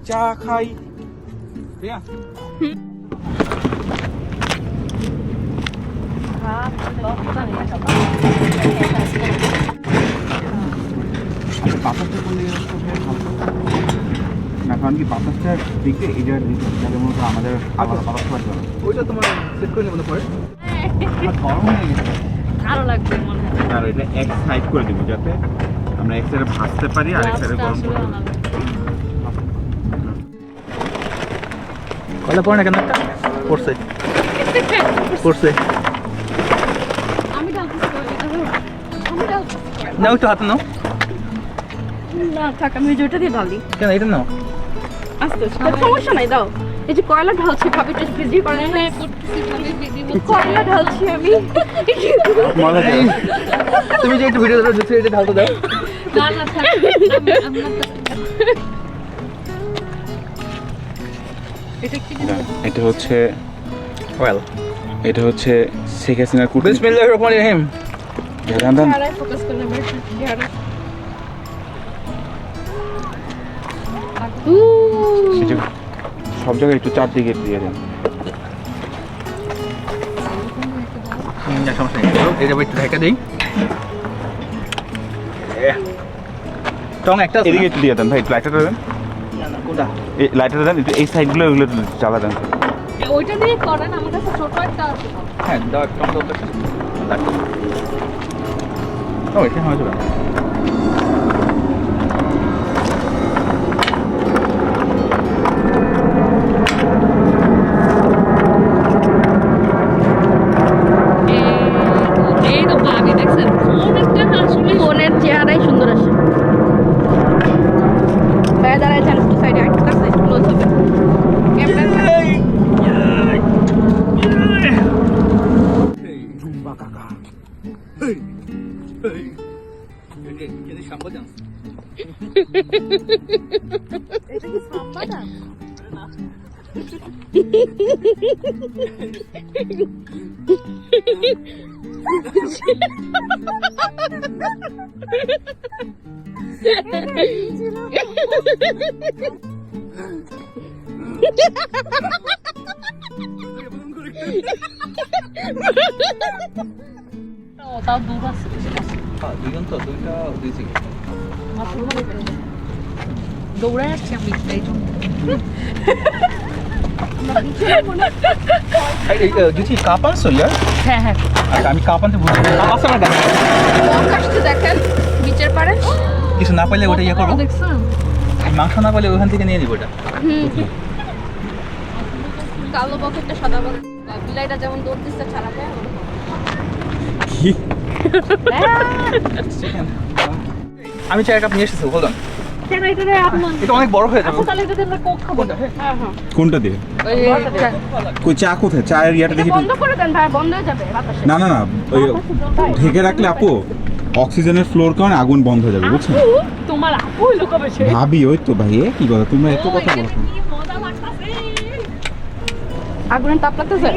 চা খাই এখন কি বাতাসটার দিকে এটার দিকে তাহলে মনে হয় আমাদের বাতাস পাওয়া যাবে ওইটা তোমার সেট করে নেবো পরে গরম হয়ে গেছে আরো লাগবে মনে হয় আর এটা এক সাইড করে দিব যাতে আমরা এক সাইডে ভাজতে পারি আর এক সাইডে গরম করতে পারি কয়লা পড়ে না কেন একটা পড়ছে পড়ছে আমি ডালতেছি আমি ডালতেছি নাও একটু হাতে নাও না থাক আমি যেটা দিয়ে ঢালি কেন এটা নাও আস্তে সমস্যা নাই দাও এই যে কয়লা ঢালছি ভাবি একটু ভিজি করে না কয়লা ঢালছি আমি তুমি যে একটু ভিডিও ধরো দুটো এটা ঢালতে দাও না না থাক এটা কি এটা হচ্ছে ওয়েল এটা হচ্ছে শেখ হাসিনার কুটুম বিসমিল্লাহির রহমানির রহিম চেহারায় ফোকাস করলে আমার চেহারা সব জায়গায় একটু চারদিকে দিয়ে দেন সমস্যা নেই এটা একটু ঢেকে দিই টং একটা এদিকে একটু দিয়ে দেন ভাই লাইটারটা দেন কোনটা এই লাইটারটা দেন একটু এই সাইডগুলো ওইগুলো একটু জ্বালা দেন ওইটা দিয়ে করেন আমার কাছে ছোট একটা আছে হ্যাঁ দাও টং দাও ও এটা হয়ে যাবে এই তো ভাবি দেখছেন ফোনটা আসলে ফোনের চেহারাই সুন্দর আসে ভাই দাঁড়ায় যান একটু সাইডে একটা কাছে ক্লোজ হবে ক্যামেরা জুম্বা কাকা এটা সাম্বা ডান্স এটা কি সাম্বা না তাও দূর আছে দুজন তো দুইটা দিয়েছি দৌড়ে যাচ্ছি আমি এই জন্য দিচ্ছি কাপ আনছো ইয়ার হ্যাঁ হ্যাঁ আচ্ছা আমি কাপ আনতে ভুলে কাপ আছে আমার কাছে আসতে দেখেন বিচের পারে কিছু না পাইলে ওটা ইয়ে করবো দেখছেন মাংস না পাইলে ওখান থেকে নিয়ে নিবো ওটা কালো বকেটটা সাদা বকেট বিলাইটা যেমন দৌড় দিচ্ছে ছাড়া যায় কি আমি চায়ের কাপ নিয়ে এসেছি হোল্ড অন কেন এটা রে আপনার এটা অনেক বড় হয়ে যাবে আচ্ছা তাহলে এটা দিয়ে আমরা কোক খাবো কোনটা? হ্যাঁ হ্যাঁ কোনটা দিয়ে কই চা কোথায় চায়ের ইয়াটা দেখি তো। বন্ধ করে দেন ভাই বন্ধ হয়ে যাবে বাতাসে না না না ওই ঢেকে রাখলে আপু অক্সিজেনের ফ্লোর কারণে আগুন বন্ধ হয়ে যাবে বুঝছেন তোমার আপু হইলো কবে সে ভাবি ওই তো ভাই এ কি কথা তোমরা এত কথা বলো আগুনের তাপ লাগতেছে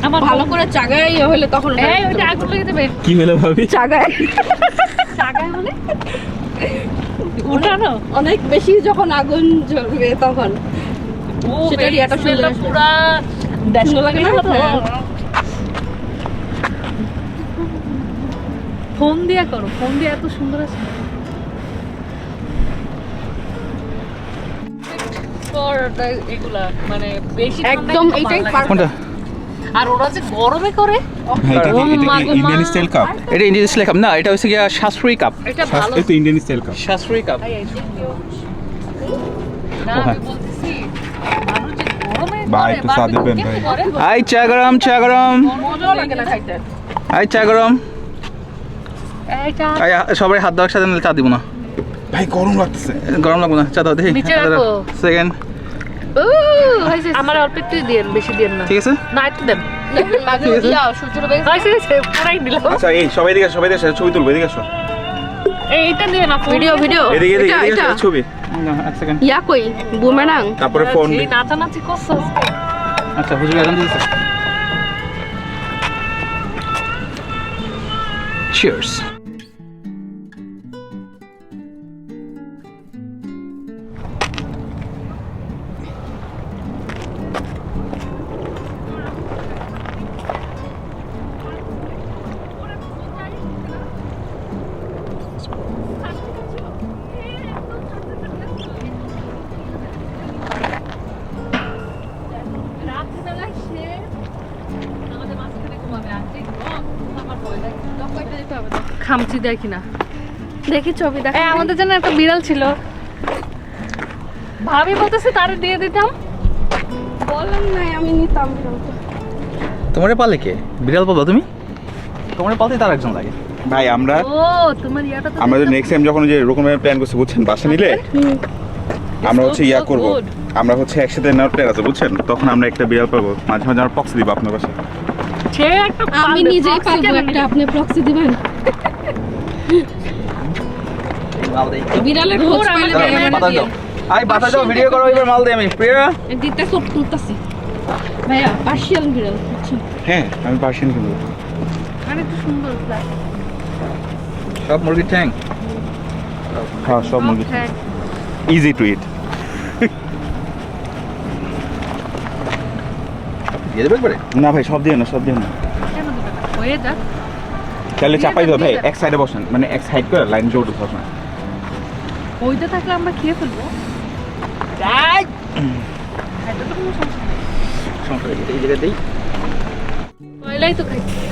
আমার ভালো করে চাগাই হইলে তখন এই ওইটা আগুন লেগে যাবে কি হলো ভাবি চাগাই চাগাই মানে উঠানো অনেক বেশি যখন আগুন জ্বলবে তখন সেটার ইয়াটা সুন্দর পুরা দেশ লাগে না ফোন দিয়া করো ফোন দিয়ে এত সুন্দর আছে এগুলা মানে বেশি একদম এইটাই কোনটা আর ওরা যে গরমে করে এটা কি ইন্ডিয়ান স্টাইল কাপ এটা ইন্ডিয়ান স্টাইল কাপ না এটা হচ্ছে গিয়া শাস্ত্রী কাপ এটা ভালো এই তো Indian style cup Shastri cup না আমি বলতেছি মানুষ যে গরমে ভাই একটু চা দিবেন ভাই আই চা গরম মজা লাগে না খাইতে আই চা গরম এইটা আই সবাই হাত দেওয়ার সাথে নিলে চা দিব না ভাই গরম লাগতেছে গরম লাগবে না চা দাও দেখি নিচে রাখো। সেকেন্ড আমার অল্প একটু দিয়েন বেশি দিয়েন না ঠিক আছে না একটু দেন আচ্ছা এই সবাই দিকে ছবি তুলবো, এদিকে আসো। এইটা দিয়ে না ভিডিও এদিকে এটা আসো, ছবি। এক সেকেন্ড। ইয়া কই বুমেরাং তারপরে ফোন। নাচানাচি করছো আচ্ছা হুজুর আজান দিয়েছে। চিয়ার্স। খামচি দেখি না, দেখি ছবি দেখ। আমাদের জন্য একটা বিড়াল ছিল, ভাবি বলতেছে তারে দিয়ে দিতাম, বললাম নাই আমি নিতাম বিড়ালটা। তোমারে পালে কে? বিড়াল পাবা তুমি? তোমারে পালতে তার একজন লাগে। ভাই আমরা তোমার ইয়াটা তো আমরা নেক্সট টাইম যখন যে এরকমের প্ল্যান করছি বুঝছেন, বাসা নিলে আমরা হচ্ছে ইয়া করব, আমরা হচ্ছে একসাথে নেওয়ার প্ল্যান আছে বুঝছেন, তখন আমরা একটা বিড়াল পাবো, মাঝে মাঝে আমরা পক্স দিব আপনার বাসায়। আমি নিজেই পালবো একটা, আপনি প্রক্সি দিবেন। বিড়ালের খোঁজ পাইলে ভাই আমার বাতা দাও। আই বাতা দাও, ভিডিও করো, এবার মাল দে আমি। প্রিয়া দিতে সব তুলতাছি ভাইয়া, পার্সিয়ান বিড়াল বুঝছেন? হ্যাঁ আমি পার্সিয়ান কিনবো। মানে একটু সুন্দর ফ্ল্যাট। সব মুরগির ঠ্যাং। হ্যাঁ সব মুরগি ইজি টু ইট। দিয়ে দেবে একবারে? না ভাই সব দিয়ে না, সব দিয়ে না, কেন দিবেন না? হয়ে যাক। তাহলে চাপাই দেবো ভাই, দিয়ে দাও। এক সাইডে বসেন, মানে এক সাইড করে লাইন জোর বসেন। ওইটা থাকলে আমরা খেয়ে ফেলবো। খাইতে তো কোনো সমস্যা নেই। সংসারে এই জায়গায় দেই। পয়লাই তো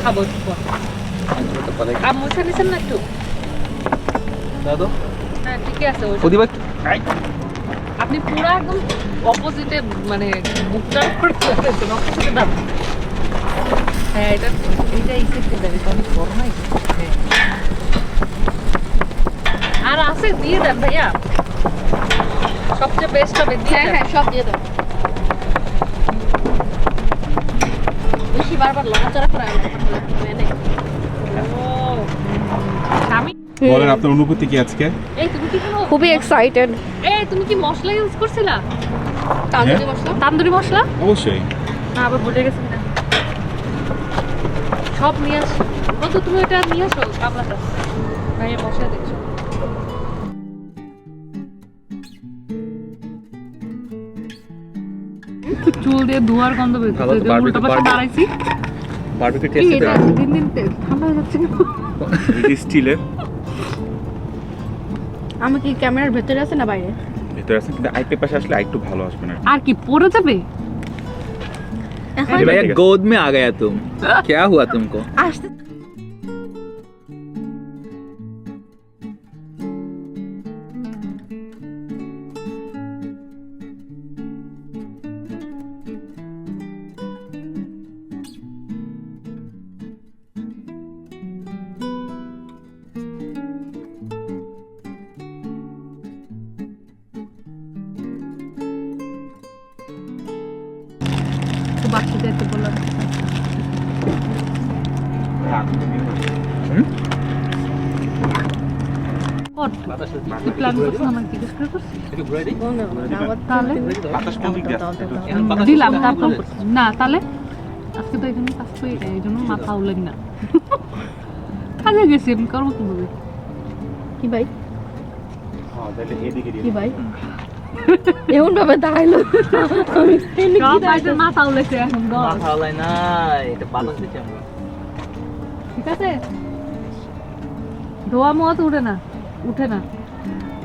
খাবো একটু পর। আম্মু নিছেন না একটু? দাদু হ্যাঁ ঠিকই আছে। ওইটা প্রতিবার একটু। আপনি পুরো একদম অপোজিটে, মানে মুখটা করতে পারছেন, অপোজিটে দাম। হ্যাঁ এইটা ইফেক্টিভ লাগে, অনেক বড় নাই। আর আছে দিয়ে দেন ভাইয়া, সবচেয়ে বেস্ট হবে দিয়ে দেন। হ্যাঁ সব দিয়ে দেন, বেশি বারবার লড়াচড়া করা মানে। আমি বলেন আপনার অনুভূতি কি আজকে? এই তুমি কি খুবই এক্সাইটেড। এই তুমি কি মশলা ইউজ করছিলা? তান্দুরি হ্যাঁ? মশলা। তান্দুরি মশলা? অবশ্যই। না আবার ভুলে গেছি না। সব নিয়ে আসো। কত তুমি এটা নিয়ে আসো কামলাটা। ভাইয়া মশলা দেখছো। চুল দিয়ে ধোয়ার গন্ধ ভালো তো, বেরোচ্ছে। উল্টা পাশে দাঁড়াইছি। বারবিকিউ এই টেস্ট এটা দাও। দিন দিন ঠান্ডা হয়ে যাচ্ছে। এটি স্টিলের আমি কি ক্যামেরার ভেতরে আছে না বাইরে? ভিতরে আছে, কিন্তু আইপে পাশে আসলে আরেকটু ভালো আসবে না। আর কি পড়ে যাবে? এখন भैया गोद में आ गया तुम, क्या हुआ तुमको? আসতে তো বাকি যেতে বললাম। তুই প্ল্যান করছিস না, আমাকে জিজ্ঞেস করে করছিস? তাহলে বাতাস কোন দিক দিয়ে আসছে? দিলাম, তারপর না তাহলে আজকে তো এই জন্য কাজ করি, এই জন্য মাথা উলেন না। কাজে গেছি আমি, করবো কিভাবে? কি ভাই? হ্যাঁ তাহলে এদিকে দিয়ে কি ভাই? এমন ভাবে দাঁড়াইলো আমি সব বাইরের মাথা উলেছে এখন গো। মাথা হলাই না, এটা বাতাস দিচ্ছি আমরা। ঠিক আছে, ধোয়া মোয়া তো উঠে না, উঠে না।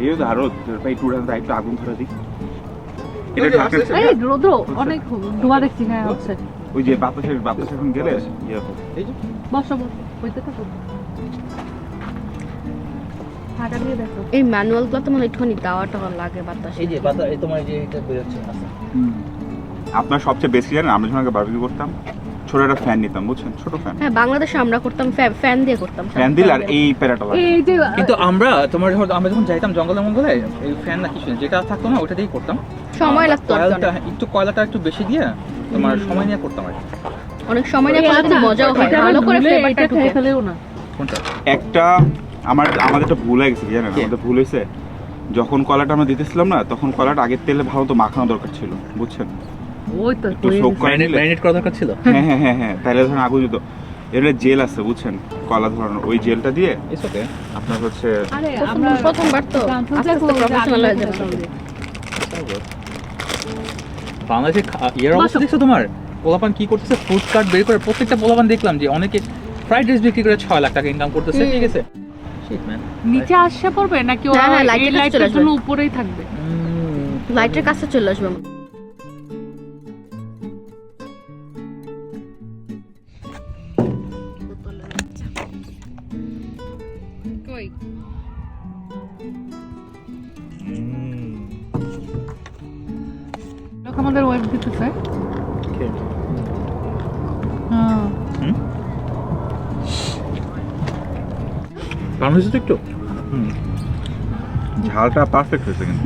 এই ধরো ভাই টুরা একটু আগুন ধরে দিই। এটা ঢাকনা ছিল। এই রোদ্র অনেক ধোয়া দেখছি। হ্যাঁ হচ্ছে, ওই যে বাতাস এখন গেলে ইয়ে হবে। এই যে বসো হইতে থাকো। ফাটা দিয়ে দেখো। এই ম্যানুয়াল গুলো তো মানে একটুখানি দাওয়াটা লাগে বাতাস। এই যে বাতাস, এই তোমার এই যে এটা বের হচ্ছে আচ্ছা। আপনার সবচেয়ে বেশি জানেন, আমরা যখন আগে বারবিকিউ করতাম ছোট একটা ফ্যান নিতাম বুঝছেন, ছোট ফ্যান, হ্যাঁ বাংলাদেশে আমরা করতাম ফ্যান দিয়ে করতাম। ফ্যান দিল আর এই প্যারাটা লাগে। এই যে কিন্তু আমরা আমরা যখন যাইতাম জঙ্গলের মঙ্গলে, এই ফ্যান না কিছু না, যেটা থাকতো না ওটা দিয়েই করতাম। সময় লাগতো আর কি কয়লাটা অনেক। একটু কয়লাটা একটু বেশি দিয়ে তোমার সময় নিয়ে করতাম আর কি। অনেক সময় না করলে খুব মজাও হয়, ভালো করে ফ্লেভারটা ঢুকে। ফেলেও না। কোনটা? একটা আমাদের একটা ভুল হয়ে গেছে কি জানেন, কি? আমাদের ভুল হয়েছে যখন কলাটা আমরা দিতেছিলাম না, তখন কলাটা আগের তেলে ভালো তো মাখানো দরকার ছিল, বুঝছেন? ওই তো একটু সোক করে নিলে, ম্যারিনেট করা দরকার ছিল। হ্যাঁ তাহলে ধরেন আগুন দিত। এর জেল আছে বুঝছেন, কলা ধরানোর, ওই জেলটা দিয়ে ইটস ওকে। আপনার হচ্ছে আরে আমরা প্রথমবার তো আস্তে আস্তে প্রফেশনাল হয়ে যাবে। বাংলাদেশে ইয়ের অবস্থা দেখছো তোমার? পোলাপান কি করতেছে, ফুড কার্ট বের করে প্রত্যেকটা পোলাপান দেখলাম যে অনেকে ফ্রাইড রাইস বিক্রি করে 6 লাখ টাকা ইনকাম করতেছে, ঠিক আছে? Shit man. নিচে আসছে পড়বে নাকি হ্যাঁ, ওরা হ্যাঁ, লাইটের এই কাছে লাইটের চলে আসবে। জন্য উপরেই থাকবে? লাইটের কাছে চলে আসবে। কই লোক আমাদের ওয়েব দিতেছে। হ্যাঁ বাংলাদেশে তো একটু ঝালটা পারফেক্ট হয়েছে কিন্তু।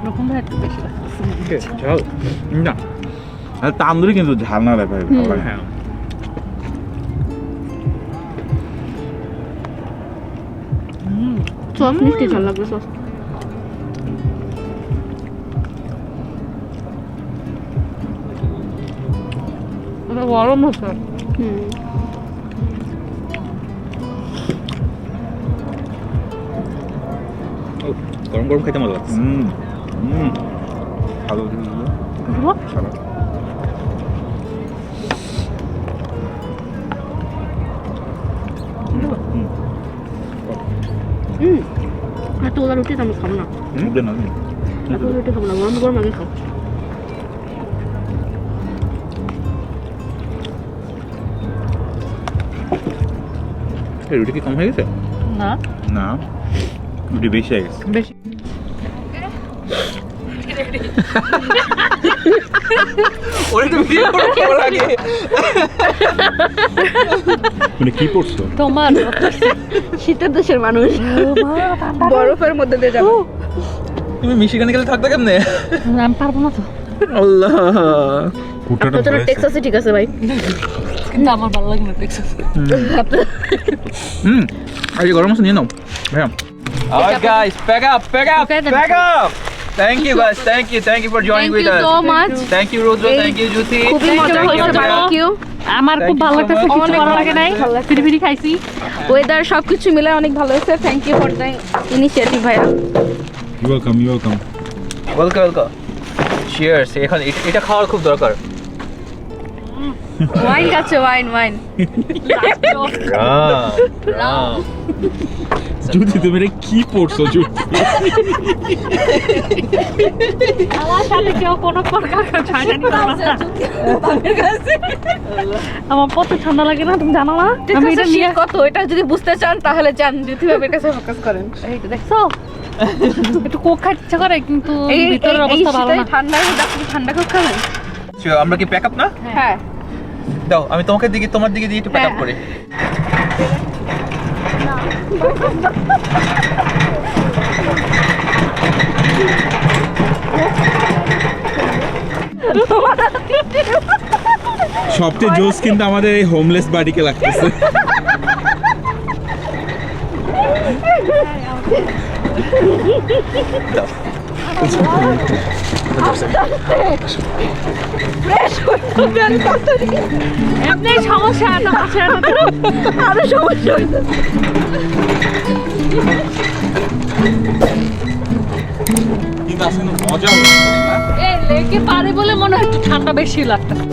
এরকম ভাই একটু বেশি লাগতেছে। ঝাল না। আর তান্দুরি কিন্তু ঝাল না রে ভাই, ভালো লাগে। হ্যাঁ সস মিষ্টি ঝাল লাগবে সস। ওটা গরম হচ্ছে। গরম গরম খেতে মজা লাগছে। ভালো সারা এতগুলো রুটি তো আমি খাবো না, মুখে না এতগুলো রুটি খাবো না, গরম গরম আগে খাও। এই রুটি কি কম হয়ে গেছে? না না, রুটি বেশি হয়ে গেছে। বেশি ওরে তো ভিডিও করো লাগে। মানে কি করছো? তোমার শীতের দেশের মানুষ বরফের মধ্যে দিয়ে যাবো। তুমি মিশিগানে গেলে থাকবে কেমনে? আমি পারবো না তো, আল্লাহ। কুটাটা আপনার জন্য টেক্সাসে ঠিক আছে ভাই। কিন্তু আমার ভালো লাগে না টেক্সাস। আর এই গরম মশলা নিয়ে নাও ভাইয়া। Alright guys, pack up. Thank you guys, thank you for joining Thank with you us. so much. Thank you Rudra, thank you Jyoti. খুবই মজা you, হয়েছে, Rudra. Thank you. আমার খুব Thank you ভালো so লাগতেছে, much. কিছু ভালো লাগে নাই, ফিরি ফিরি খাইছি। ওয়েদার সবকিছু মিলে অনেক ভালো হয়েছে। Thank you for the initiative ভাইয়া। You welcome Welcome. Cheers. এখন এটা খাওয়ার খুব দরকার। ওয়াইন খাচ্ছে, ওয়াইন। রাম। জুতি তুমি এটা কি পড়ছো জুতি? আমার সাথে কেউ কোনো প্রকার ঠান্ডা নিতে পারবে না। আমার পথে ঠান্ডা লাগে না, তুমি জানো না? আমি এটা নিয়ে কত, এটা যদি বুঝতে চান তাহলে যান জ্যোতি ভাবির কাছে ফোকাস করেন। এই তো দেখছো, একটু কোক খাইতে ইচ্ছা করে কিন্তু এই ভিতরের অবস্থা ভালো না। ঠান্ডার মধ্যে আপনি ঠান্ডা কোক খাবেন? আমরা কি প্যাক আপ না? হ্যাঁ। দাও আমি তোমার দিকে দিয়ে একটু প্যাক আপ করি। সবচেয়ে জোস কিন্তু আমাদের এই হোমলেস বাড়িকে লাগতেছে। এমনি সমস্যা না, আছে না তো? আরো সমস্যা হইতো। কিন্তু আসলে মজা হচ্ছে না। এই লেকে পারে বলে মনে হয় একটু ঠান্ডা বেশি লাগতেছে।